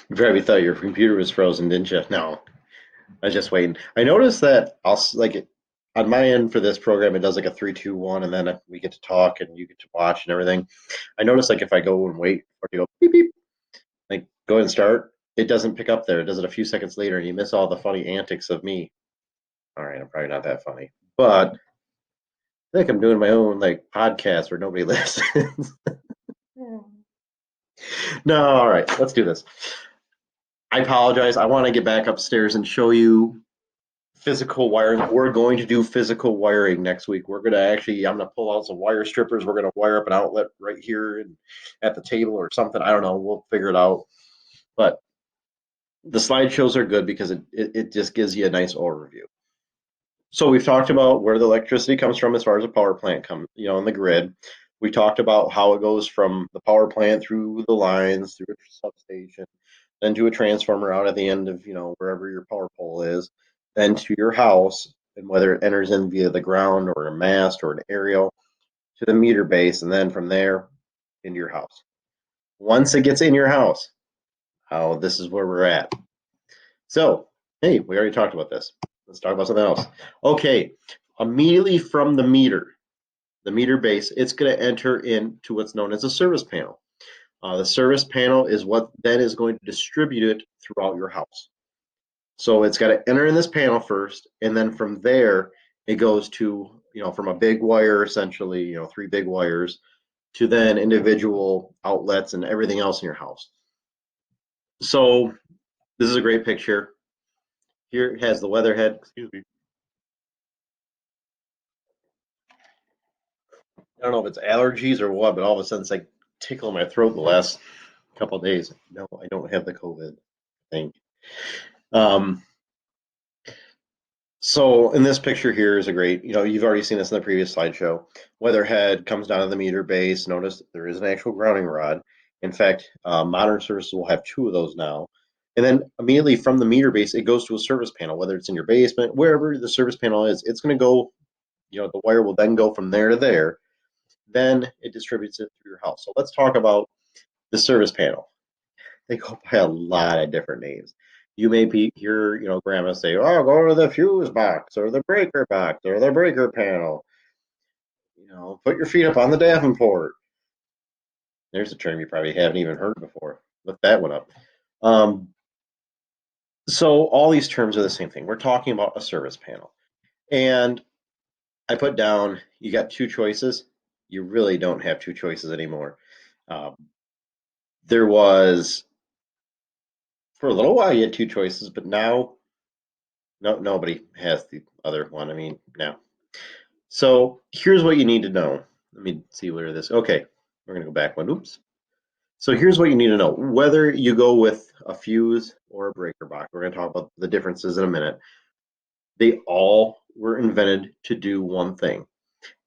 You probably thought your computer was frozen, didn't you? No, I was just waiting. I noticed that on my end for this program, it does like a 3, 2, 1, and then we get to talk and you get to watch and everything. I noticed like if I go and wait for it to go beep beep, like go ahead and start, it doesn't pick up there. It does it a few seconds later, and you miss all the funny antics of me. All right, I'm probably not that funny, but I think I'm doing my own like podcast where nobody listens. No, all right, let's do this. I apologize. I want to get back upstairs and show you physical wiring. We're going to do physical wiring next week. We're going to actually, I'm going to pull out some wire strippers. We're going to wire up an outlet right here and at the table or something. I don't know. We'll figure it out. But the slideshows are good because it just gives you a nice overview. So we've talked about where the electricity comes from as far as a power plant comes, in the grid. We talked about how it goes from the power plant through the lines, through a substation, then to a transformer out at the end of, wherever your power pole is, then to your house, and whether it enters in via the ground or a mast or an aerial to the meter base, and then from there into your house. Once it gets in your house, this is where we're at. So, hey, we already talked about this. Let's talk about something else. Okay, immediately from the meter base, it's going to enter into what's known as a service panel. The service panel is what then is going to distribute it throughout your house. So it's got to enter in this panel first, and then from there, it goes to, from a big wire, essentially, 3 big wires, to then individual outlets and everything else in your house. So this is a great picture. Here it has the Weatherhead. Excuse me. I don't know if it's allergies or what, but all of a sudden it's like tickling my throat the last couple of days. No, I don't have the COVID thing. Um, so in this picture here is a great, you've already seen this in the previous slideshow. Weatherhead comes down to the meter base. Notice there is an actual grounding rod. In fact, modern services will have 2 of those now. And then immediately from the meter base, it goes to a service panel, whether it's in your basement, wherever the service panel is, it's going to go, the wire will then go from there to there. Then it distributes it through your house. So let's talk about the service panel. They go by a lot of different names. You may hear, grandma say, "Oh, go to the fuse box or the breaker box or the breaker panel." Put your feet up on the Davenport. There's a term you probably haven't even heard before. Look that one up. Um, so all these terms are the same thing. We're talking about a service panel, and I put down you got 2 choices. You really don't have 2 choices anymore. Um, there was for a little while you had 2 choices, but now no, nobody has the other one. I mean, now. So here's what you need to know. Let me see where this. Okay, we're gonna go back one. Oops. So here's what you need to know. Whether you go with a fuse or a breaker box, we're gonna talk about the differences in a minute. They all were invented to do one thing,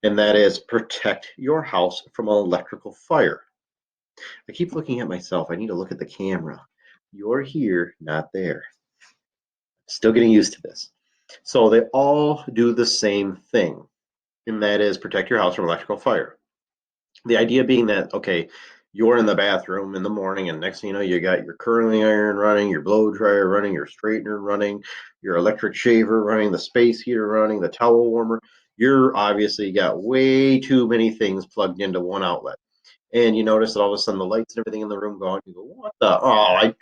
and that is protect your house from an electrical fire. I keep looking at myself. I need to look at the camera. You're here, not there. Still getting used to this. So they all do the same thing, and that is protect your house from electrical fire. The idea being that, okay, you're in the bathroom in the morning, and next thing you know, you got your curling iron running, your blow dryer running, your straightener running, your electric shaver running, the space heater running, the towel warmer. You're obviously got way too many things plugged into one outlet. And you notice that all of a sudden the lights and everything in the room go on. You go, what the? Oh, I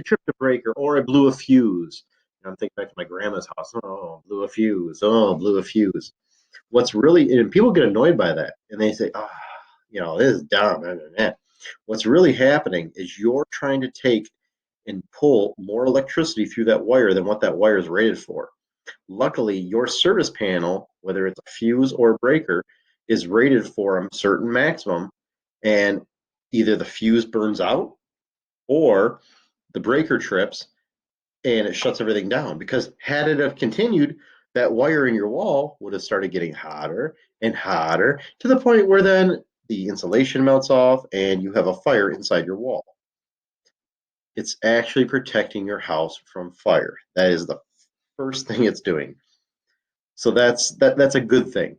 tripped a breaker or I blew a fuse. And I'm thinking back to my grandma's house. Oh, blew a fuse. Oh, blew a fuse. What's really, and people get annoyed by that and they say, oh, this is dumb. What's really happening is you're trying to take and pull more electricity through that wire than what that wire is rated for. Luckily, your service panel, whether it's a fuse or a breaker, is rated for a certain maximum, and either the fuse burns out or the breaker trips and it shuts everything down. Because had it have continued, that wire in your wall would have started getting hotter and hotter to the point where then the insulation melts off and you have a fire inside your wall. It's actually protecting your house from fire. That is the first thing it's doing. So that's a good thing.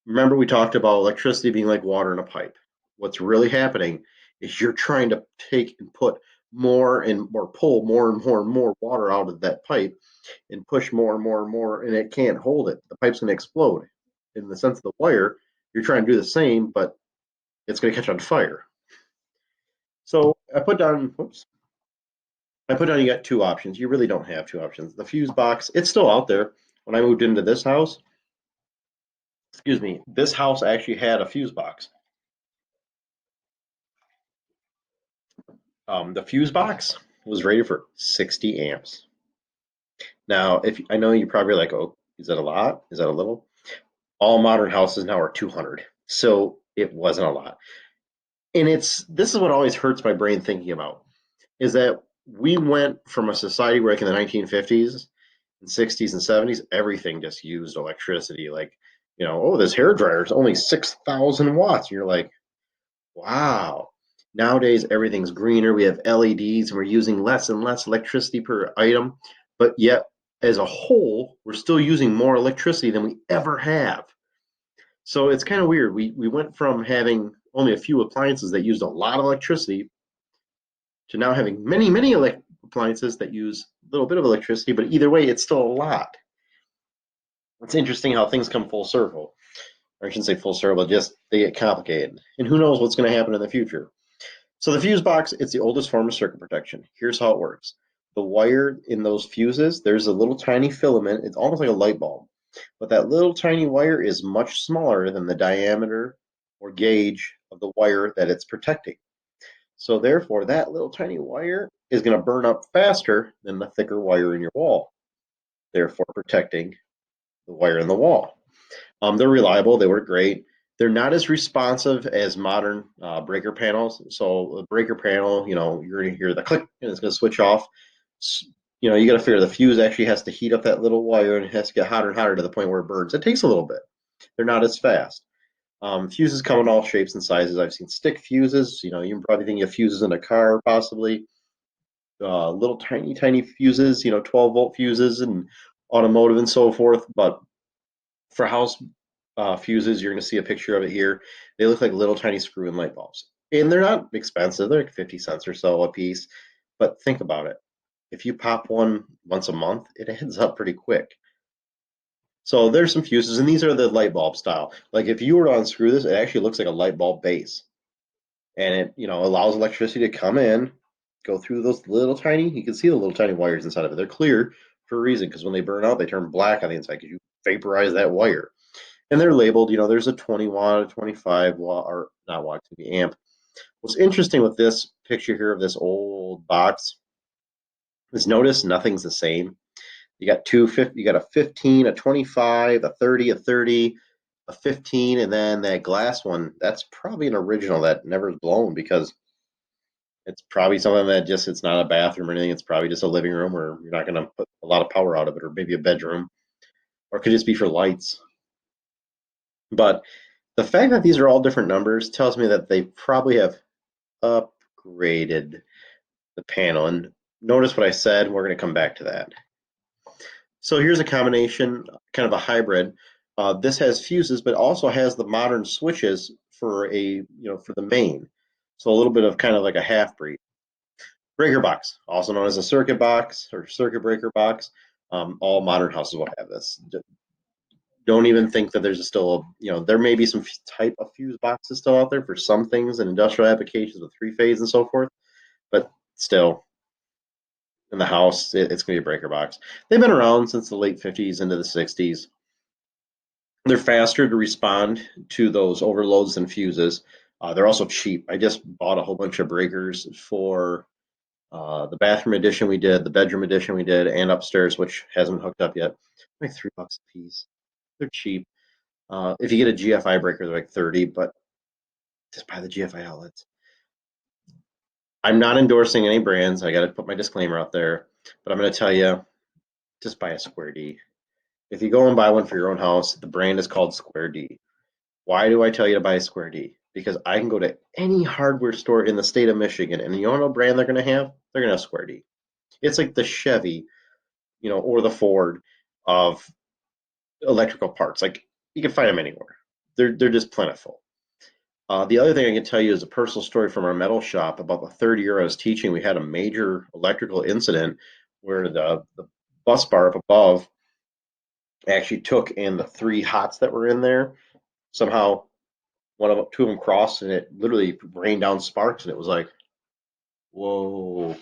Remember we talked about electricity being like water in a pipe. What's really happening is you're trying to take and put more and more, pull more and more and more water out of that pipe and push more and more and more, and it can't hold it. The pipe's going to explode. In the sense of the wire, you're trying to do the same, but it's going to catch on fire. So I put down you got two options. You really don't have two options. The fuse box, it's still out there. When I moved into this house, excuse me, this house actually had a fuse box. The fuse box was rated for 60 amps. Now, if I know you're probably like, oh, is that a lot? Is that a little? All modern houses now are 200. So it wasn't a lot. And this is what always hurts my brain thinking about is that we went from a society where like in the 1950s and 60s and 70s, everything just used electricity. Like, oh, this hair dryer is only 6,000 watts. And you're like, wow. Nowadays, everything's greener. We have LEDs and we're using less and less electricity per item. But yet, as a whole, we're still using more electricity than we ever have. So it's kind of weird. We went from having only a few appliances that used a lot of electricity to now having many, many appliances that use a little bit of electricity, but either way, it's still a lot. It's interesting how things come full circle. Or I shouldn't say full circle, just they get complicated. And who knows what's going to happen in the future. So the fuse box, it's the oldest form of circuit protection. Here's how it works. The wire in those fuses, there's a little tiny filament. It's almost like a light bulb. But that little tiny wire is much smaller than the diameter or gauge of the wire that it's protecting. So therefore, that little tiny wire is going to burn up faster than the thicker wire in your wall, therefore protecting the wire in the wall. They're reliable. They work great. They're not as responsive as modern breaker panels. So a breaker panel, you're going to hear the click and it's going to switch off. You got to figure the fuse actually has to heat up that little wire and it has to get hotter and hotter to the point where it burns. It takes a little bit. They're not as fast. Fuses come in all shapes and sizes. I've seen stick fuses. You can probably think of fuses in a car, possibly. Little tiny, tiny fuses, 12-volt fuses and automotive and so forth. But for house fuses, you're going to see a picture of it here. They look like little tiny screw-in light bulbs. And they're not expensive. They're like 50 cents or so a piece. But think about it. If you pop one once a month, it adds up pretty quick. So there's some fuses, and these are the light bulb style. Like if you were to unscrew this, it actually looks like a light bulb base. And it, allows electricity to come in, go through those little tiny, you can see the little tiny wires inside of it. They're clear for a reason, because when they burn out, they turn black on the inside because you vaporize that wire. And they're labeled, there's a 20 watt, a 25 watt, or not watt, to be amp. What's interesting with this picture here of this old box is notice nothing's the same. You got you got a 15, a 25, a 30, a 15, and then that glass one, that's probably an original that never is blown because it's probably something that just, it's not a bathroom or anything. It's probably just a living room where you're not going to put a lot of power out of it, or maybe a bedroom, or it could just be for lights. But the fact that these are all different numbers tells me that they probably have upgraded the panel. And notice what I said, we're going to come back to that. So here's a combination, kind of a hybrid. This has fuses, but also has the modern switches for for the main. So a little bit of kind of like a half breed. Breaker box, also known as a circuit box or circuit breaker box. All modern houses will have this. Don't even think that there's still, there may be some type of fuse boxes still out there for some things in industrial applications with three-phase and so forth, but still, in the house, it's going to be a breaker box. They've been around since the late 50s into the 60s. They're faster to respond to those overloads than fuses. They're also cheap. I just bought a whole bunch of breakers for the bathroom edition we did, the bedroom edition we did, and upstairs, which hasn't been hooked up yet. Like $3 a piece. They're cheap. If you get a GFI breaker, they're like 30, but just buy the GFI outlets. I'm not endorsing any brands. I got to put my disclaimer out there, but I'm going to tell you, just buy a Square D. If you go and buy one for your own house, the brand is called Square D. Why do I tell you to buy a Square D? Because I can go to any hardware store in the state of Michigan, and you know what brand they're going to have? They're going to have Square D. It's like the Chevy, or the Ford of electrical parts. Like you can find them anywhere. They're just plentiful. The other thing I can tell you is a personal story from our metal shop. About the third year I was teaching, we had a major electrical incident where the bus bar up above actually took, and the three hots that were in there somehow two of them crossed, and it literally rained down sparks, and it was like, whoa.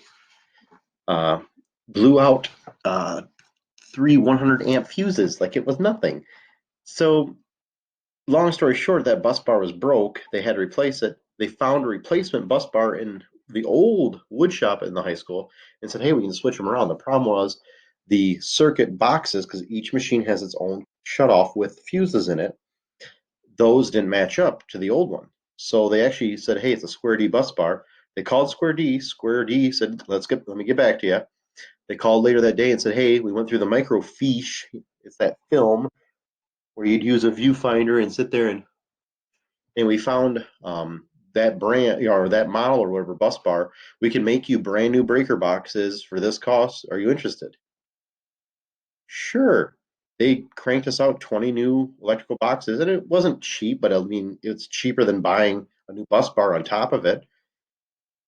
Uh, Blew out three 100 amp fuses like it was nothing. So long story short, that bus bar was broke. They had to replace it. They found a replacement bus bar in the old wood shop in the high school and said, hey, we can switch them around. The problem was the circuit boxes, because each machine has its own shutoff with fuses in it, those didn't match up to the old one. So they actually said, hey, it's a Square D bus bar. They called Square D. Square D said, let me get back to you. They called later that day and said, hey, we went through the microfiche. It's that film where you'd use a viewfinder and sit there, and we found that brand, or that model or whatever bus bar. We can make you brand new breaker boxes for this cost. Are you interested? Sure. They cranked us out 20 new electrical boxes, and it wasn't cheap, but I mean, it's cheaper than buying a new bus bar on top of it.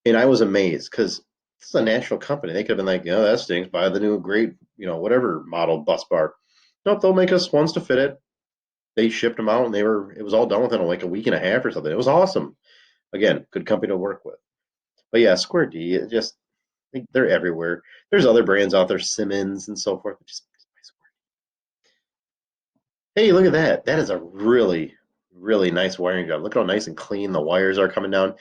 And I was amazed because this is a national company. They could have been like, that stinks. Buy the new great, whatever model bus bar. Nope, they'll make us ones to fit it. They shipped them out, and it was all done within like a week and a half or something. It was awesome. Again, good company to work with. But yeah, Square D, they're everywhere. There's other brands out there, Simmons and so forth. Hey, look at that. That is a really, really nice wiring job. Look how nice and clean the wires are coming down.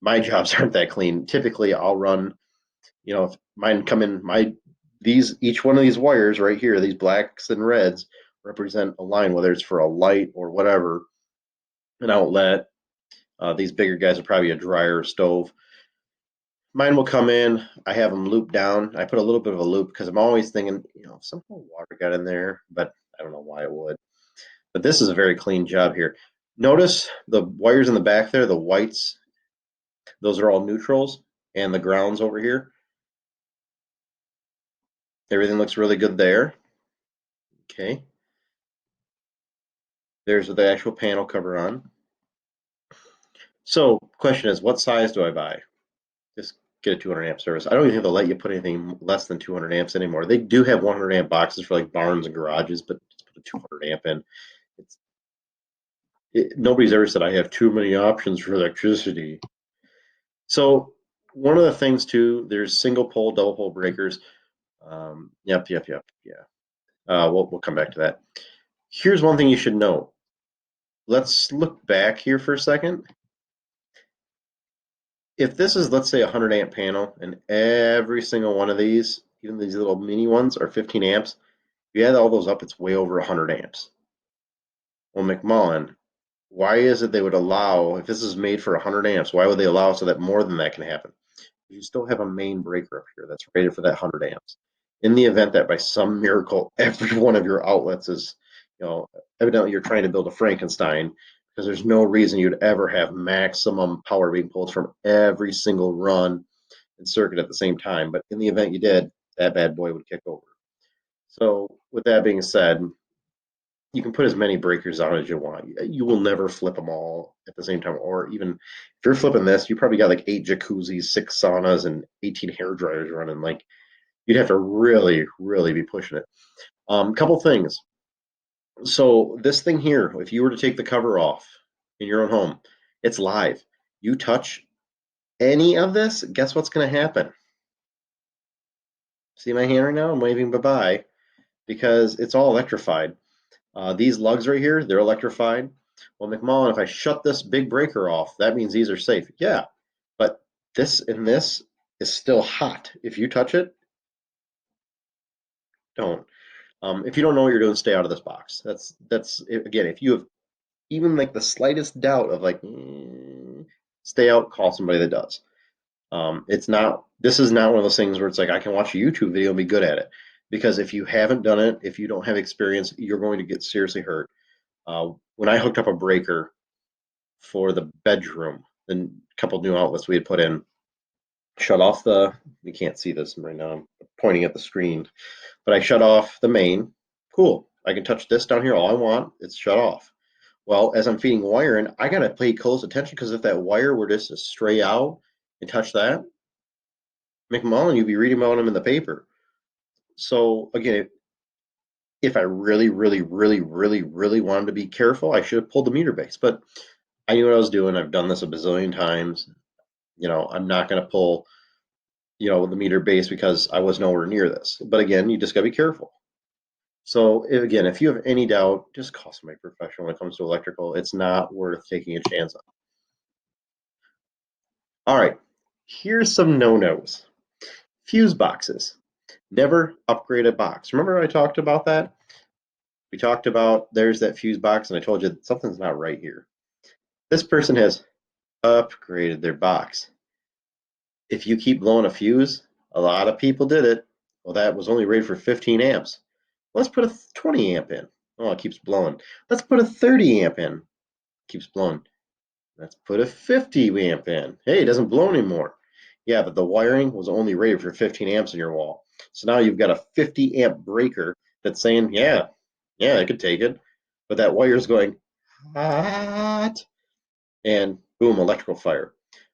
My jobs aren't that clean. Typically, I'll run, if mine come in, each one of these wires right here, these blacks and reds represent a line, whether it's for a light or whatever, an outlet. These bigger guys are probably a dryer or stove. Mine will come in. I have them looped down. I put a little bit of a loop because I'm always thinking, somehow water got in there, but I don't know why it would. But this is a very clean job here. Notice the wires in the back there, the whites, those are all neutrals, and the grounds over here. Everything looks really good there. Okay. There's the actual panel cover on. So question is, what size do I buy? Just get a 200 amp service. I don't even think they'll let you put anything less than 200 amps anymore. They do have 100 amp boxes for like barns and garages, but just put a 200 amp in. Nobody's ever said I have too many options for electricity. So one of the things too, there's single pole, double pole breakers. Yep, yeah. We'll come back to that. Here's one thing you should know. Let's look back here for a second. If this is, let's say, a 100 amp panel, and every single one of these, even these little mini ones, are 15 amps, you add all those up, it's way over 100 amps. Well, McMullen, why is it they would allow, if this is made for 100 amps, why would they allow so that more than that can happen? You still have a main breaker up here that's rated for that 100 amps. In the event that by some miracle, every one of your outlets is, evidently you're trying to build a Frankenstein, because there's no reason you'd ever have maximum power being pulled from every single run and circuit at the same time. But in the event you did, that bad boy would kick over. So with that being said, you can put as many breakers on as you want. You will never flip them all at the same time. Or even if you're flipping this, you probably got like 8 jacuzzis, 6 saunas, and 18 hair dryers running. Like, you'd have to really, really be pushing it. Couple things. So this thing here, if you were to take the cover off in your own home, it's live. You touch any of this, guess what's going to happen? See my hand right now? I'm waving bye-bye because it's all electrified. These lugs right here, they're electrified. Well, McMullen, if I shut this big breaker off, that means these are safe. Yeah, but this and this is still hot. If you touch it, don't. If you don't know what you're doing, stay out of this box. That's again, if you have even like the slightest doubt of like, stay out, call somebody that does. It's not. This is not one of those things where it's like I can watch a YouTube video and be good at it. Because if you haven't done it, if you don't have experience, you're going to get seriously hurt. When I hooked up a breaker for the bedroom, the couple new outlets we had put in, shut off you can't see this right now, I'm pointing at the screen, but I shut off the main. Cool. I can touch this down here all I want. It's shut off. Well, as I'm feeding wire in, I gotta pay close attention because if that wire were just to stray out and touch that, McMullen, you'd be reading about him in the paper. So again, if I really, really, really, really, really wanted to be careful, I should have pulled the meter base. But I knew what I was doing. I've done this a bazillion times. I'm not going to pull, the meter base because I was nowhere near this. But again, you just got to be careful. So again, if you have any doubt, just call somebody professional when it comes to electrical. It's not worth taking a chance on. All right, here's some no-nos. Fuse boxes. Never upgrade a box. Remember I talked about that? We talked about there's that fuse box, and I told you something's not right here. This person has upgraded their box. If you keep blowing a fuse, a lot of people did it. Well, that was only rated for 15 amps. Let's put a 20 amp in. Oh, it keeps blowing. Let's put a 30 amp in. Keeps blowing. Let's put a 50 amp in. Hey, it doesn't blow anymore. Yeah, but the wiring was only rated for 15 amps in your wall. So now you've got a 50 amp breaker that's saying, yeah, I could take it. But that wire's going hot, and boom, electrical fire.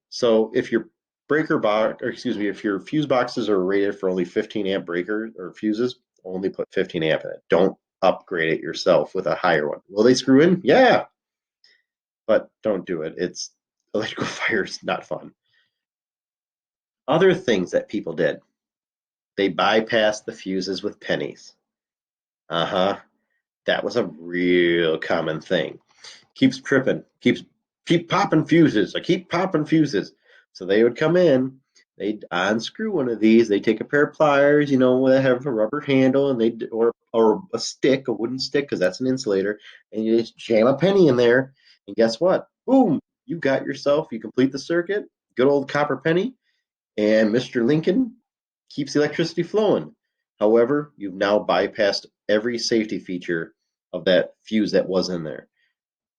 So if your breaker box, or excuse me, if your fuse boxes are rated for only 15 amp breakers or fuses, only put 15 amp in it. Don't upgrade it yourself with a higher one. Will they screw in? Yeah, but don't do it. It's electrical fire is not fun. Other things that people did, they bypassed the fuses with pennies. Uh-huh. That was a real common thing. Keeps tripping, keep popping fuses. I keep popping fuses. So they would come in, they'd unscrew one of these, they take a pair of pliers, that have a rubber handle, and they or a stick, a wooden stick, because that's an insulator, and you just jam a penny in there, and guess what? Boom! You got yourself. You complete the circuit. Good old copper penny, and Mr. Lincoln keeps the electricity flowing. However, you've now bypassed every safety feature of that fuse that was in there.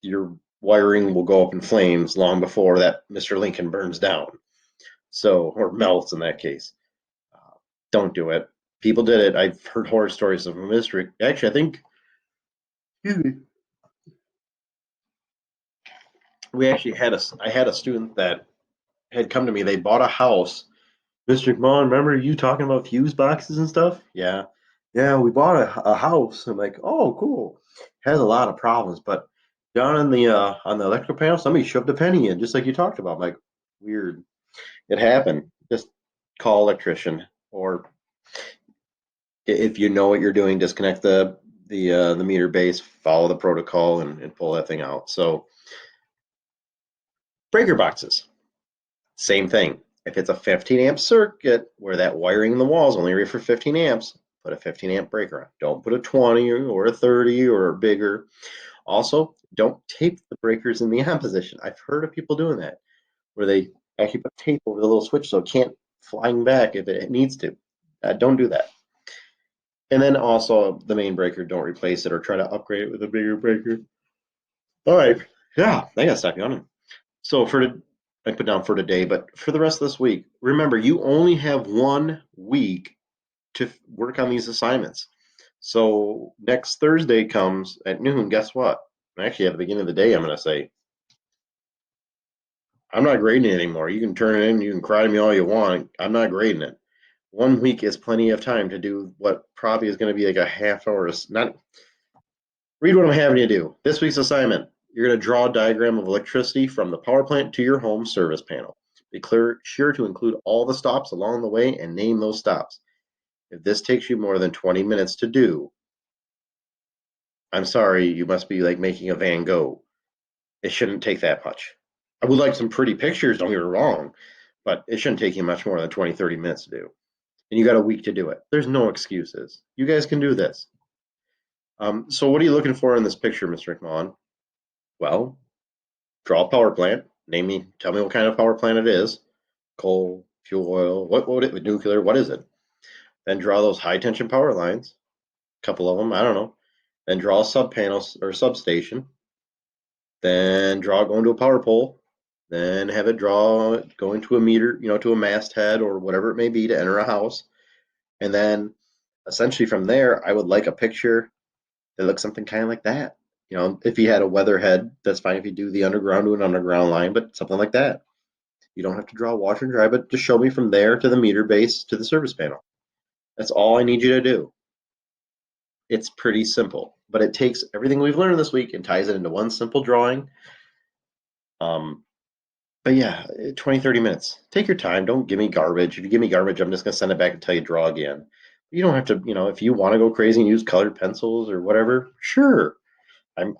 Your wiring will go up in flames long before that Mr. Lincoln burns down. So, or melts in that case. Uh, don't do it. People did it. I've heard horror stories of a mystery. Actually, I think we actually I had a student that had come to me. They bought a house. Mr. McMullen, remember you talking about fuse boxes and stuff? Yeah. Yeah, we bought a house. I'm like, oh, cool. Has a lot of problems, but down on the electrical panel, somebody shoved a penny in, just like you talked about. I'm like, weird. It happened. Just call electrician, or if you know what you're doing, disconnect the meter base, follow the protocol, and pull that thing out. So breaker boxes, same thing. If it's a 15 amp circuit where that wiring in the wall is only rated for 15 amps, put a 15 amp breaker on. Don't put a 20 or a 30 or bigger. Also, don't tape the breakers in the on position. I've heard of people doing that, where they actually put tape over the little switch so it can't flying back if it needs to. Don't do that. And then also the main breaker, don't replace it or try to upgrade it with a bigger breaker. All right. Yeah, I gotta stop yawning. So I put down for today, but for the rest of this week, remember you only have 1 week to work on these assignments. So next Thursday comes at noon. Guess what? Actually, at the beginning of the day, I'm gonna say, I'm not grading it anymore. You can turn it in, you can cry to me all you want. I'm not grading it. 1 week is plenty of time to do what probably is going to be like a half hour. Not read what I'm having you do. This week's assignment: you're going to draw a diagram of electricity from the power plant to your home service panel. Be sure to include all the stops along the way and name those stops. If this takes you more than 20 minutes to do, I'm sorry, you must be like making a Van Gogh. It shouldn't take that much. I would like some pretty pictures, don't get me wrong, but it shouldn't take you much more than 20, 30 minutes to do. And you got a week to do it. There's no excuses. You guys can do this. So what are you looking for in this picture, Mr. McMullen? Well, draw a power plant. Tell me what kind of power plant it is. Coal, fuel oil, what would it, nuclear, what is it? Then draw those high tension power lines, a couple of them, I don't know. Then draw a sub panel or substation. Then draw going to a power pole. Then have it draw going to a meter, to a masthead or whatever it may be to enter a house. And then essentially from there, I would like a picture that looks something kind of like that. If you had a weatherhead, that's fine. If you do the underground to an underground line, but something like that. You don't have to draw wash and dry, but just show me from there to the meter base to the service panel. That's all I need you to do. It's pretty simple, but it takes everything we've learned this week and ties it into one simple drawing. Um, but yeah, 20, 30 minutes. Take your time. Don't give me garbage. If you give me garbage, I'm just going to send it back and tell you draw again. You don't have to, if you want to go crazy and use colored pencils or whatever, sure. I'm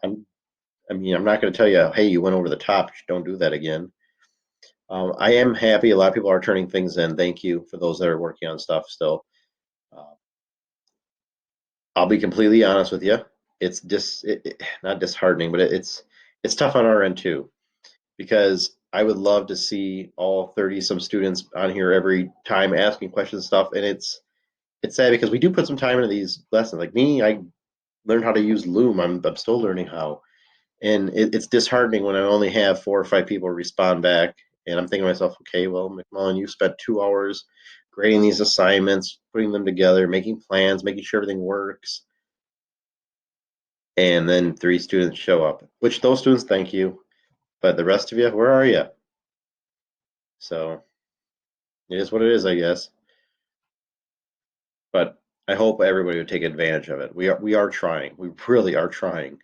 not going to tell you, hey, you went over the top. Don't do that again. I am happy. A lot of people are turning things in. Thank you for those that are working on stuff still. Uh, I'll be completely honest with you. Not disheartening, but it's tough on our end too, because I would love to see all 30 some students on here every time asking questions and stuff, and it's sad because we do put some time into these lessons. Like me, I learned how to use Loom. I'm still learning how, and it's disheartening when I only have 4 or 5 people respond back, and I'm thinking to myself, okay, well, McMullen, you spent 2 hours grading these assignments, putting them together, making plans, making sure everything works, and then 3 students show up. Which those students, thank you, but the rest of you, where are you? So it is what it is, I guess. But I hope everybody would take advantage of it. We are trying. We really are trying.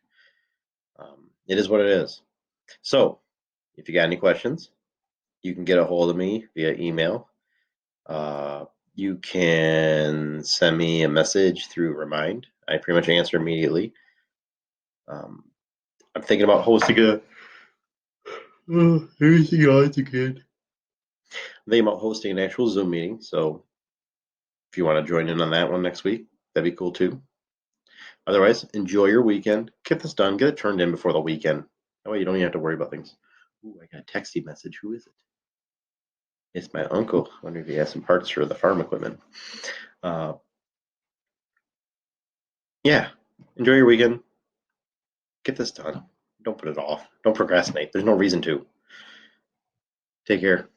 It is what it is. So if you got any questions, you can get a hold of me via email. Uh, you can send me a message through Remind. I pretty much answer immediately. Um, I'm thinking about hosting a. Oh, everything odds again. I'm thinking about hosting an actual Zoom meeting. So if you want to join in on that one next week, that'd be cool too. Otherwise, enjoy your weekend. Get this done. Get it turned in before the weekend. That way you don't even have to worry about things. Ooh, I got a texty message. Who is it? It's my uncle. I wonder if he has some parts for the farm equipment. Uh, yeah, enjoy your weekend. Get this done. Don't put it off. Don't procrastinate. There's no reason to. Take care.